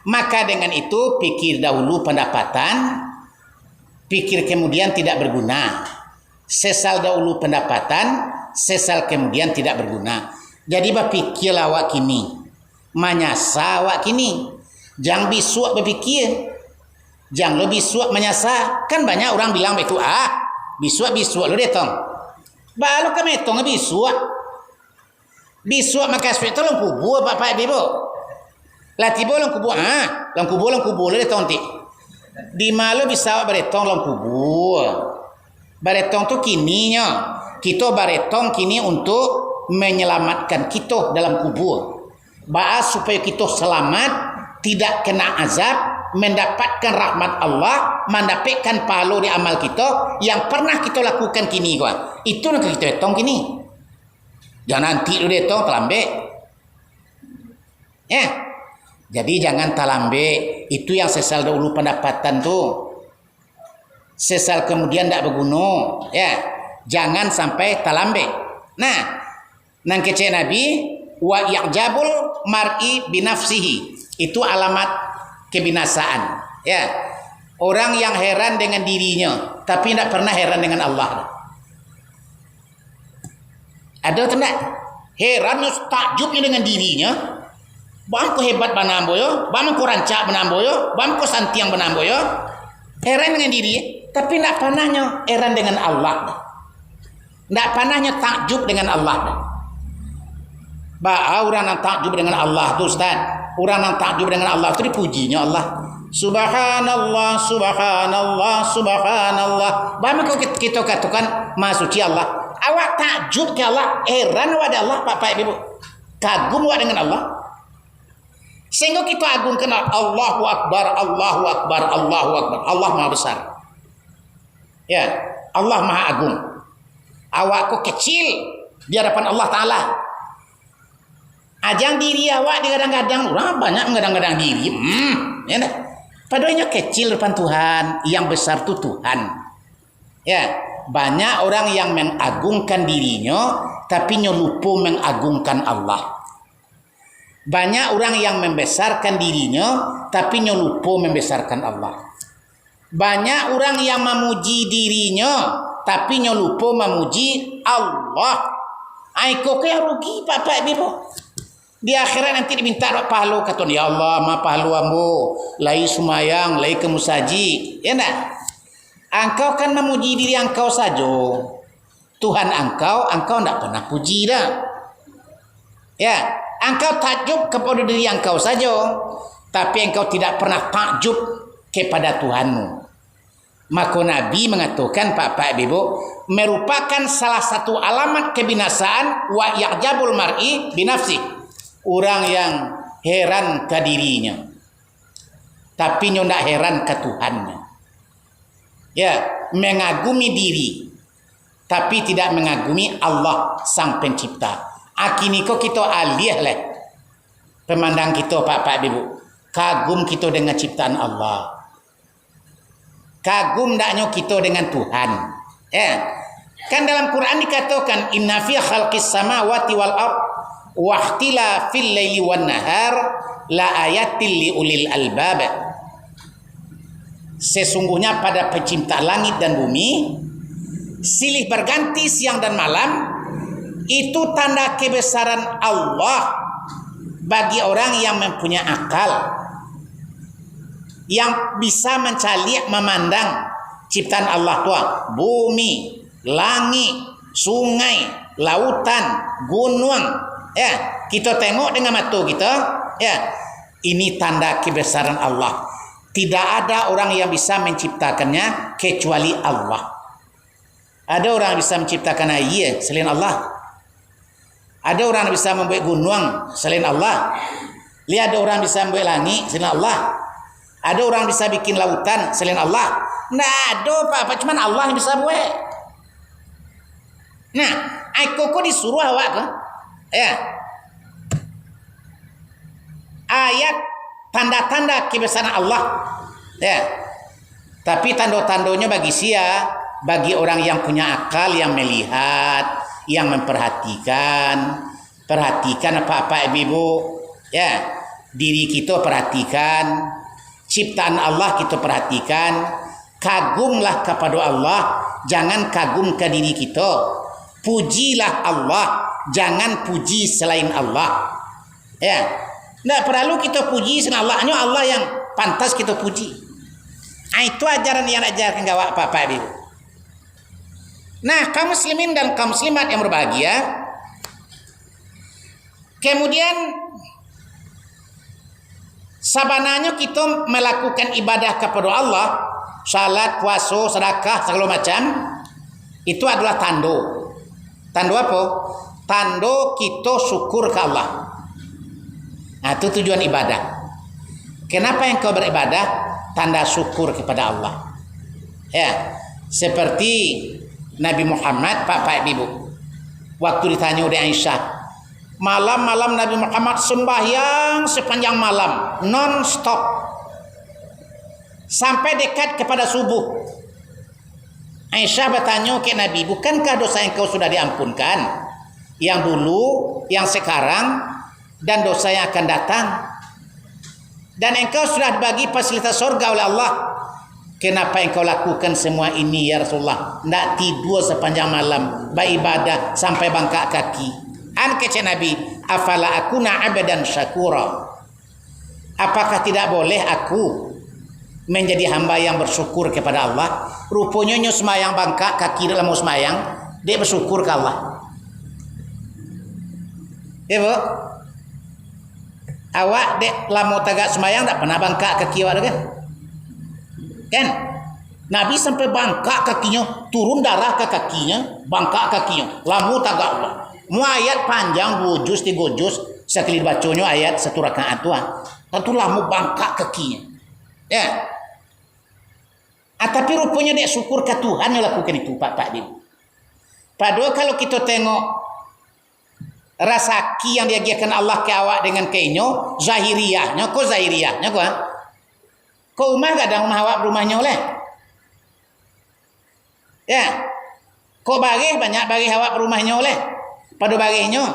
maka dengan itu pikir dahulu pendapatan, pikir kemudian tidak berguna. Sesal dahulu pendapatan, sesal kemudian tidak berguna. Jadi berpikir awak kini, menyasa awak kini. Jangan bisuak berpikir, jangan lebih bisuak menyasa. Kan banyak orang bilang begitu, bisuak lu detong. Balu ke metong bisuak. Bisuak maka suatu long kubur Bapak Ibu. Lah tiba long kubur, long kubur lu detong ti. Di malu bisa beretong long kubur. Baretong tu kininya. Kita baretong kini untuk menyelamatkan kita dalam kubur. Bahas supaya kita selamat, tidak kena azab, mendapatkan rahmat Allah, mendapatkan pahala di amal kita yang pernah kita lakukan kini gua. Itu nak kita retong kini. Jangan nanti lu retong terlambe. Ya. Jadi jangan terlambe. Itu yang sesal dahulu pendapatan tu. Sesal kemudian tidak berguna, ya. Jangan sampai talambe. Nah, nang kece Nabi wa ya'jabul mar'i binafsihi. Itu alamat kebinasaan, ya. Orang yang heran dengan dirinya tapi tidak pernah heran dengan Allah. Ada atau tidak? Heran takjubnya dengan dirinya. Bang ko hebat banamboyo, bang ko rancak banamboyo, bang ko santiang banamboyo. Heran dengan diri, tapi tidak pernahnya heran dengan Allah. Tidak pernahnya takjub dengan Allah. Orang yang takjub dengan Allah tu Ustaz. Orang yang takjub dengan Allah tu dipujinya Allah. Subhanallah, subhanallah, subhanallah. Bagaimana kita katakan maha suci Allah? Awak takjub ke Allah, heran kepada Allah Bapak Ibu. Kagum dengan Allah. Sehingga kita agungkan Allahu Akbar, Allahu Akbar, Allahu Akbar. Allah Maha Besar. Ya, Allah Maha Agung. Awakku kecil di hadapan Allah Ta'ala. Ajang diri awak digadang-gadang. Orang banyak mengadang-gadang diri. Ya dah. Padahal kecil depan Tuhan. Yang besar itu Tuhan. Ya, banyak orang yang mengagungkan dirinya tapi lupa mengagungkan Allah. Banyak orang yang membesarkan dirinya tapi lupa membesarkan Allah. Banyak orang yang memuji dirinya tapi nyo lupa memuji Allah. Aiko ke rugi bapak ibu. Di akhirat nanti diminta pahala kata ya Allah ma pahala ambo lai sumayang lai kemusaji ya nak. Engkau kan memuji diri engkau saja. Tuhan engkau tidak pernah puji dah. Ya, engkau takjub kepada diri engkau saja, tapi engkau tidak pernah takjub kepada Tuhanmu. Maka Nabi mengatakan Pak Ibu merupakan salah satu alamat kebinasaan wa ya'jabul mar'i binafsi. Orang yang heran ke dirinya, tapi tidak heran ke Tuhannya. Ya, mengagumi diri, tapi tidak mengagumi Allah Sang Pencipta. Akini kok kita alih lah pemandang kita Pak Ibu. Kagum kita dengan ciptaan Allah. Kagum daknya kita dengan Tuhan. Ya. Kan dalam Quran dikatakan inna fi khalqis samawati wal ard wa ikhtilafil laili wan nahar la ayatil li ulil albab. Sesungguhnya pada pencipta langit dan bumi, silih berganti siang dan malam, itu tanda kebesaran Allah bagi orang yang mempunyai akal, yang bisa mencalik memandang ciptaan Allah tua, bumi, langit, sungai, lautan, gunung. Ya, kita tengok dengan mata kita. Ya, ini tanda kebesaran Allah. Tidak ada orang yang bisa menciptakannya kecuali Allah. Ada orang yang bisa menciptakan air selain Allah. Ada orang yang bisa membuat gunung selain Allah. Lihat ada orang bisa membuat langit selain Allah. Ada orang bisa bikin lautan selain Allah. Nah, ada apa cuma Allah yang bisa buat. Nah, aku disuruh awak ke? Ya. Ayat tanda-tanda kebesaran Allah. Ya. Tapi tanda-tandanya bagi sia, bagi orang yang punya akal, yang melihat, yang memperhatikan. Perhatikan apa-apa ibu. Ya. Diri kita perhatikan. Ciptaan Allah kita perhatikan. Kagumlah kepada Allah, jangan kagum ke diri kita. Pujilah Allah, jangan puji selain Allah. Ya. Tidak perlu kita puji selain Allah, hanya Allah yang pantas kita puji. Itu ajaran yang ajarkan gawak apa-apa ibu. Nah, kaum muslimin dan kaum muslimat yang berbahagia, kemudian sabananya kita melakukan ibadah kepada Allah, salat, puasa, sedekah, segala macam, itu adalah tanda. Tanda apa? Tanda kita syukur ke Allah. Nah, itu tujuan ibadah. Kenapa engkau beribadah? Tanda syukur kepada Allah. Ya, seperti Nabi Muhammad, Pak Ibu. Waktu ditanya oleh Aisyah, malam-malam Nabi Muhammad sembahyang sepanjang malam, non-stop. Sampai dekat kepada subuh. Aisyah bertanya ke Nabi, bukankah dosa engkau sudah diampunkan? Yang dulu, yang sekarang, dan dosa yang akan datang. Dan engkau sudah dibagi fasilitas surga oleh Allah. Kenapa engkau lakukan semua ini ya Rasulullah? Tidak tidur sepanjang malam, beribadah sampai bangkak kaki. An kece Nabi, afala akuna abadan syakura. Apakah tidak boleh aku menjadi hamba yang bersyukur kepada Allah? Rupanya nyo semayang bangkak kaki dalam mau semayang, dia bersyukur ke Allah. Ya bu? Awak dek lama tagak semayang tak pernah bangkak kaki awak kan? Kan? Nabi sampai bangkak kakinya, turun darah ke kakinya, bangkak kakinya. Lama tagak Allah. Mu ayat panjang 2 juz 3 juz, sekali bacanya ayat 1 rakaat tua. Tentu lama bangkak kakinya. Ya. Tapi rupanya dia syukur ke Tuhan yang lakukan itu Pak Ibu. Padahal kalau kita tengok rasaki yang diajarkan Allah ke awak dengan kainyo, zahiriyahnya, kok zahiriyahnya kok? Kok rumah kadang rumah awak rumahnya oleh? Ya. Kok bagih banyak bagih awak rumahnya oleh? Pada bagihnya.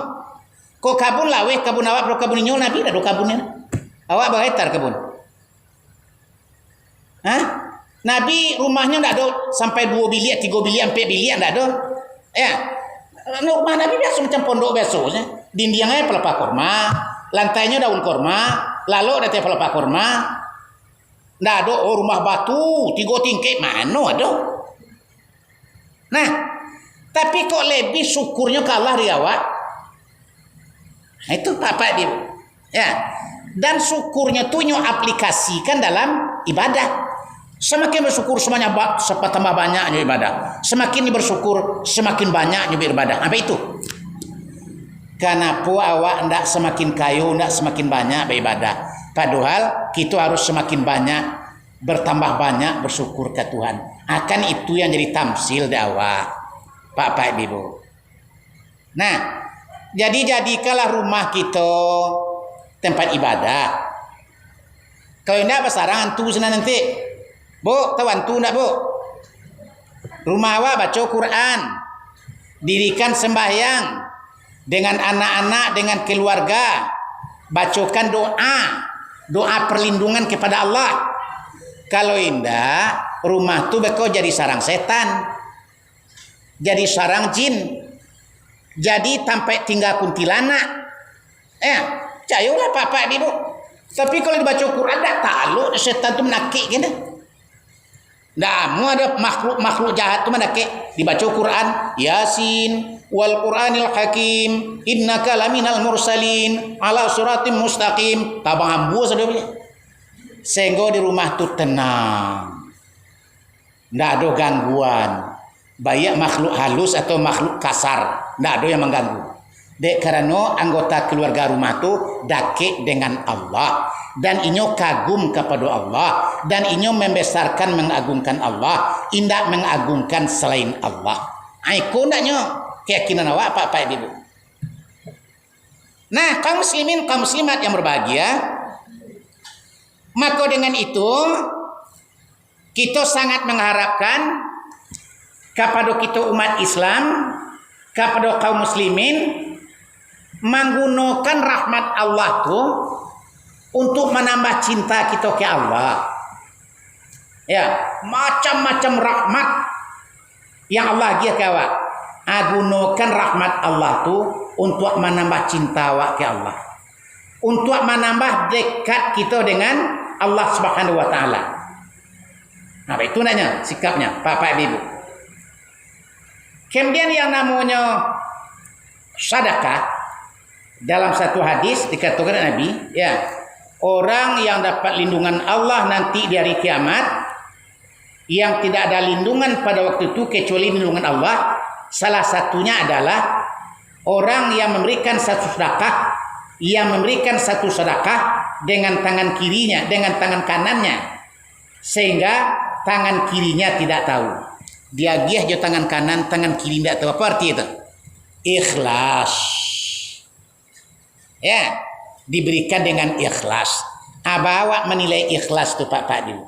Kok kabun laweh kabun awak kabunnya Nabi dah kabunnya. Awak berhetar kabun. Hah? Nabi rumahnya enggak ada sampai 2 bilik, 3 bilik, 4 bilik enggak ada. Ya. Rumah Nabi biasa macam pondok biasanya. Dindingnya pelepah kurma, lantainya daun kurma, lalu ada pelepah kurma. Enggak ada rumah batu, 3 tingkat mana ada. Nah, tapi kok lebih syukurnya ke Allah di awak. Nah, itu Pak Ibu. Ya. Dan syukurnya tuh aplikasikan dalam ibadah. Semakin bersyukur semuanya tambah banyaknya ibadah. Semakin bersyukur semakin banyaknya beribadah. Apa itu? Kenapa awak ndak semakin kayu, ndak semakin banyak beribadah? Padahal kita harus semakin banyak, bertambah banyak bersyukur ke Tuhan. Akan itu yang jadi tamsil dakwah, Pak Ibu. Nah, jadikanlah rumah kita tempat ibadah. Kalau ndak besarangan tu sana nanti. Bu, tahu antu enggak, Bu? Rumah awak baca Quran, dirikan sembahyang dengan anak-anak, dengan keluarga, bacakan doa perlindungan kepada Allah. Kalau indah, rumah tu beko jadi sarang setan, jadi sarang jin, jadi sampai tinggal kuntilanak. Cayolah Pak Ibu. Tapi kalau dibaca Quran tak tahu setan tu menakik gitu. Nah, ada makhluk jahat tu mana ke dibaca Quran, Yasin wal Qur'anil Hakim, innaka laminal mursalin ala suratim mustaqim. Tabang ambu saudara boleh. Sehingga di rumah tu tenang. Enggak ada gangguan. Baik makhluk halus atau makhluk kasar, enggak ada yang mengganggu. Dek karena anggota keluarga rumah tu dakik dengan Allah dan inyo kagum kepada Allah dan inyo membesarkan mengagungkan Allah, indak mengagungkan selain Allah. Aiku ndaknya keyakinan awak Pak Ibu. Nah, kaum muslimin, kaum muslimat yang berbahagia, maka dengan itu kita sangat mengharapkan kepada kita umat Islam, kepada kaum muslimin menggunakan rahmat Allah tu untuk menambah cinta kita ke Allah. Ya, macam-macam rahmat yang Allah dia ke awak. Gunakan rahmat Allah tu untuk menambah cinta awak ke Allah. Untuk menambah dekat kita dengan Allah Subhanahu wa taala. Nah, itu nanya sikapnya Bapak Ibu. Kemudian yang namanya sedekah, dalam satu hadis dikatakan Nabi, ya, orang yang dapat lindungan Allah nanti di hari kiamat, yang tidak ada lindungan pada waktu itu kecuali lindungan Allah, salah satunya adalah orang yang memberikan satu sedekah, dengan tangan kirinya, dengan tangan kanannya, sehingga tangan kirinya tidak tahu. Dia giah je tangan kanan, tangan kiri tidak tahu. Apa arti itu? Ikhlas. Ya, diberikan dengan ikhlas. Awak menilai ikhlas tu Pak Ibu.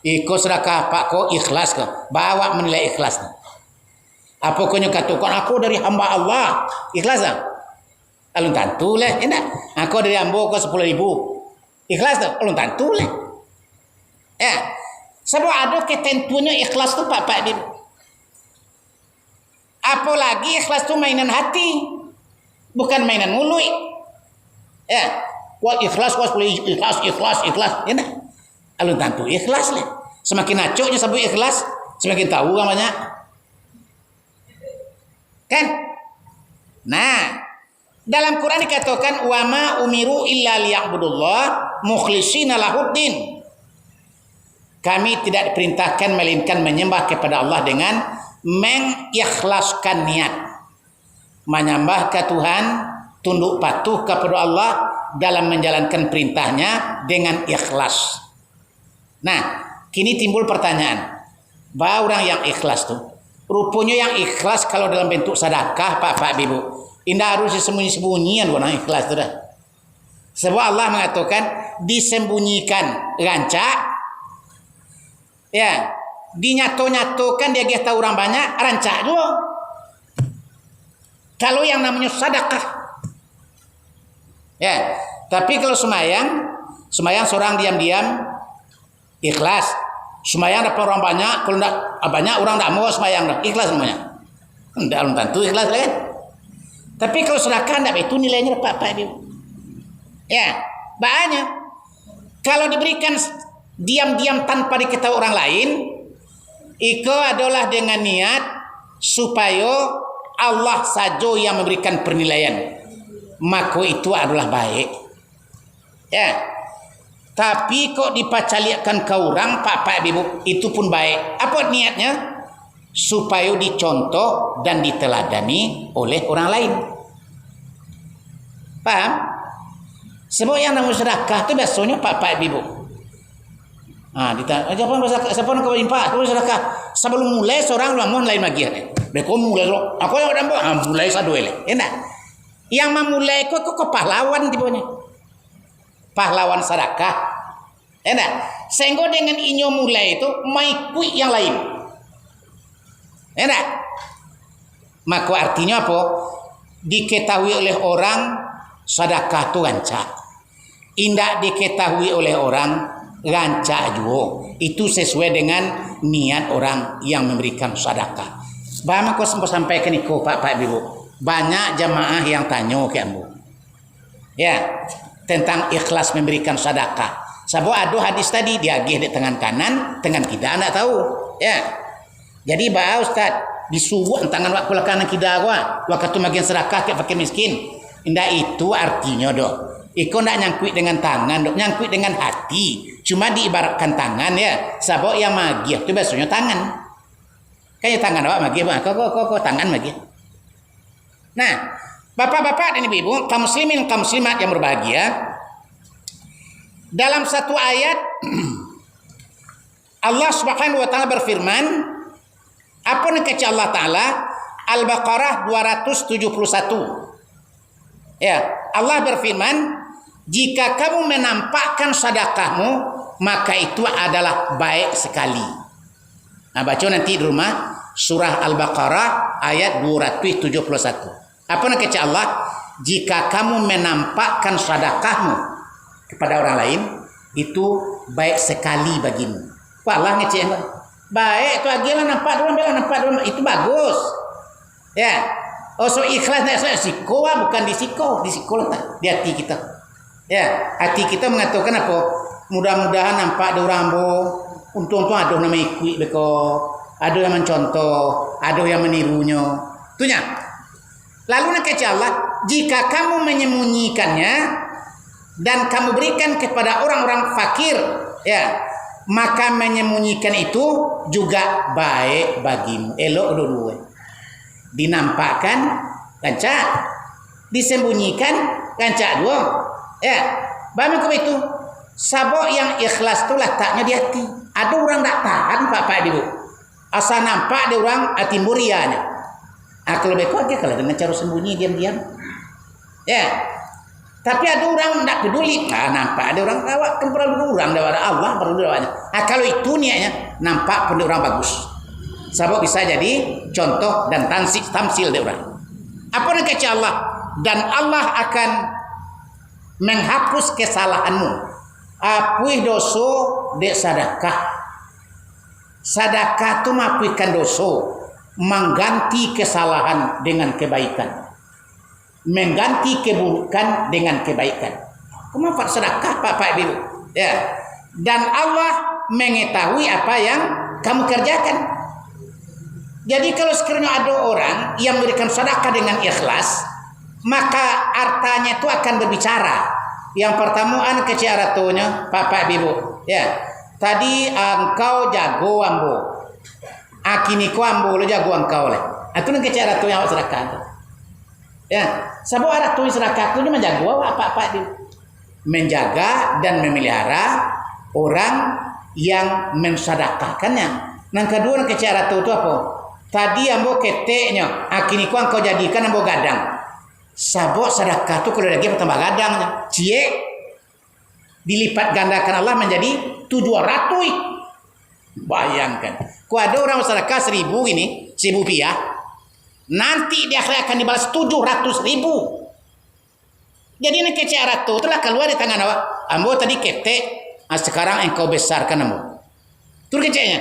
Iko sedekah Pak ko ikhlas ko. Bawa menilai ikhlas. Apa kau katakan aku dari hamba Allah, ikhlas tak? Alun tentu lah, enak. Aku dari hamba ko 10.000. Ikhlas tak? Alun tentu lah. Ya. Sebab ada ketentuannya ikhlas tu Pak Ibu. Apalagi ikhlas tu mainan hati. Bukan mainan mulut. Ya, wal ikhlas ikhlas. Ya nah. Alun tentu ikhlas lah. Semakin acoknya sebut ikhlas, semakin tahu kan banyak. Kan? Nah, dalam Quran dikatakan wa ma umiru illa liya'budullah mukhlishina lahuddin. Kami tidak diperintahkan melainkan menyembah kepada Allah dengan mengikhlaskan niat. Menyembah ke Tuhan, tunduk patuh kepada Allah dalam menjalankan perintahnya dengan ikhlas. Nah, kini timbul pertanyaan, bahwa orang yang ikhlas tu, rupanya yang ikhlas kalau dalam bentuk sedekah Pak Ibu, indah harus disembunyi-sembunyian orang ikhlas tu dah. Sebab Allah mengatakan disembunyikan rancak, ya, dinyato-nyatokan dia tahu orang banyak rancak juga. Kalau yang namanya sedekah, ya. Tapi kalau semayang seorang diam-diam ikhlas, Sembahyang dapat orang banyak, kalau tidak banyak orang tidak mau sembahyang dah. Ikhlas semuanya. Tidak tentu ikhlas kan. Tapi kalau sedekah tidak itu nilainya dapat apa Ibu? Ya, banyak. Kalau diberikan diam-diam tanpa diketahui orang lain, itu adalah dengan niat supaya Allah saja yang memberikan penilaian. Maka itu adalah baik. Ya. Tapi kok dipacaliakan ke orang, Pak Ibu, itu pun baik. Apa niatnya? Supaya dicontoh dan diteladani oleh orang lain. Paham? Sebab yang namanya sedekah itu biasanya Pak Ibu. Ditanya, siapa nak kau impak? Kau sedekah. Sebelum mulai seorang lamun lain lagi. Beko mulai lo. Aku yang ada mulai satu ele. Enak. Yang memulai kok pahlawan tipenya. Pahlawan sedekah. Enak. Sehingga dengan inyo mulai itu maikui yang lain. Enak. Maka artinya apa? Diketahui oleh orang sedekah itu rancak. Indak diketahui oleh orang rancak juga. Itu sesuai dengan niat orang yang memberikan sedekah. Bahkan aku sempat sampaikan itu Pak Ibu. Banyak jamaah yang tanya ke Ambo. Ya, tentang ikhlas memberikan sedekah. Sebab ada hadis tadi diagih di tangan kanan, tangan kiri anda tahu. Ya. Jadi bah Ustaz disuruh tangan waktu kanan kiri waktu bagian sedekah ke fakir miskin. Indah itu artinya doh. Iko nak nyangkut dengan tangan, dok nyangkut dengan hati. Cuma diibaratkan tangan ya. Sebab yang magih itu biasanya tangan. Kayak tangan awak magih, kok tangan magih. Nah, bapak-bapak dan ibu-ibu, kaum muslimin, kaum muslimat yang berbahagia. Dalam satu ayat Allah Subhanahu wa taala berfirman, apa yang kata Allah taala? Al-Baqarah 271. Ya, Allah berfirman, jika kamu menampakkan sedekahmu, maka itu adalah baik sekali. Nah, baca nanti di rumah surah Al-Baqarah ayat 271. Apa yang kata Allah? Jika kamu menampakkan sedekahmu kepada orang lain, itu baik sekali bagimu. Wah, Allah ngecek. Baik itu agilah nampak dulu, itu bagus. Ya. Oh, so ikhlas nak siko bukan di siko lah di hati kita. Ya, hati kita mengatakan apa? Mudah-mudahan nampak ada orang bo, untung ada nama ikut beko, ada yang mencontoh, ada yang menirunya. Itunya. Lalu nak kata Allah, jika kamu menyembunyikannya dan kamu berikan kepada orang-orang fakir, ya, maka menyembunyikan itu juga baik bagimu. Elok dulu. Dinampakkan kancak, disembunyikan kancak dua. Ya, bagaimana itu? Sabok yang ikhlas itu letaknya di hati. Ada orang tak tahan Pak Ibu. Asal nampak ada orang hati murianya. Kalau bekok dia kalau dengan cara sembunyi diam-diam. Ya. Tapi ada orang tak peduli. Nampak ada orang awak kan perlu orang daripada Allah perlu daripada. Kalau itu niatnya nampak perlu orang bagus. Sebab bisa jadi contoh dan tamsil dia orang. Apa yang kata Allah? Dan Allah akan menghapus kesalahanmu. Apuih dosa dek sedekah. Sedekah itu menghapuskan dosa, mengganti kesalahan dengan kebaikan, mengganti keburukan dengan kebaikan. Kenapa sedekah Pak Ibu? Ya. Dan Allah mengetahui apa yang kamu kerjakan. Jadi kalau sekiranya ada orang yang memberikan sedekah dengan ikhlas, maka hartanya itu akan berbicara. Yang pertama kecaratonya Bapak Ibu. Ya. Tadi engkau jago ambo. Akini ko ambo lo jago engkau le. Itu nang kecaratonya awak sedekah. Ya. Sebab aratu sedekah itu menjaga awak Pak Ibu. Menjaga dan memelihara orang yang mensedekahkannya. Nang kedua nang kecaratu itu apa? Tadi ambo keteknya, akini ko engkau jadikan ambo gadang. Sabok sedekah itu kalau lagi bertambah gadangnya. Cie dilipat gandakan Allah menjadi 700. Bayangkan. Kalau ada orang sedekah 1000 ini, 1000 rupiah, nanti di akhirat akan dibalas 700.000. Jadi ini kecara itu telah keluar di tangan awak. Ambo tadi ketek, sekarang engkau besarkan ambo. Tur keceknya.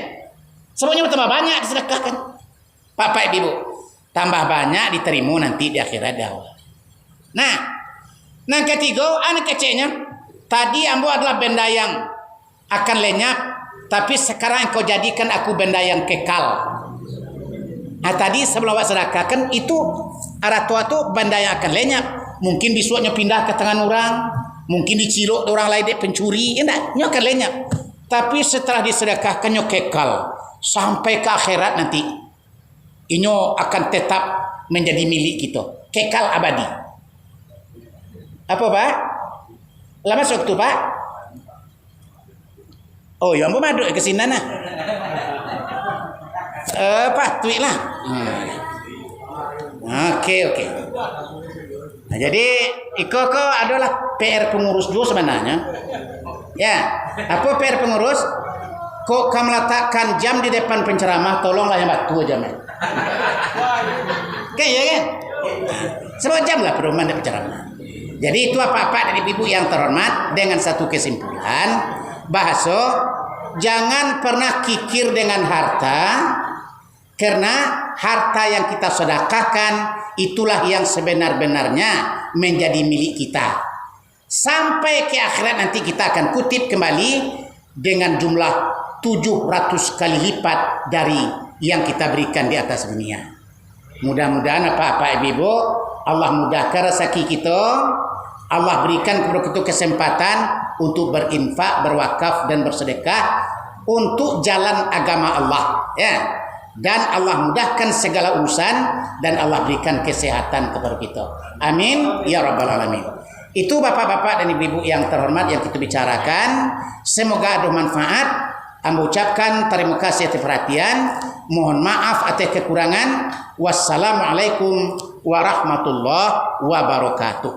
Semuanya tambah banyak disedekahkan. Bapak Ibu, tambah banyak diterima nanti di akhirat dakwah. Nah, yang ketiga, anak keceknya. Tadi ambo adalah benda yang akan lenyap, tapi sekarang kau jadikan aku benda yang kekal. Nah, tadi sebelum awak sedekahkan itu arah tua tu benda yang akan lenyap. Mungkin besoknya pindah ke tangan orang, mungkin dicilok orang lain dia pencuri, enggak, nyo akan lenyap. Tapi setelah disedekahkan nyo kekal sampai ke akhirat nanti. Inyo akan tetap menjadi milik kita, kekal abadi. Apa Pak? Lama masuk tu Pak? Oh, ya ambo maduk ke sini nah. Patut lah. Oke. Nah, jadi Iko adalah PR pengurus juga sebenarnya. Ya, apa PR pengurus? Kok kamu letakkan jam di depan penceramah, tolonglah yang batu jamnya. Oke, ya kan? Sebab jam lah perumahan dan penceramah. Jadi itu apa-apa dari ibu yang terhormat dengan satu kesimpulan bahasa jangan pernah kikir dengan harta, karena harta yang kita sedekahkan itulah yang sebenar-benarnya menjadi milik kita. Sampai ke akhirat nanti kita akan kutip kembali dengan jumlah 700 kali lipat dari yang kita berikan di atas dunia. Mudah-mudahan apa-apa ibu, Allah mudahkan rezeki kita, Allah berikan kepada kita kesempatan untuk berinfak, berwakaf dan bersedekah untuk jalan agama Allah, ya. Dan Allah mudahkan segala urusan dan Allah berikan kesehatan kepada kita. Amin ya rabbal alamin. Itu bapak-bapak dan ibu-ibu yang terhormat yang kita bicarakan. Semoga ada manfaat. Ambo ucapkan terima kasih atas perhatian. Mohon maaf atas kekurangan. Wassalamualaikum warahmatullahi wabarakatuh.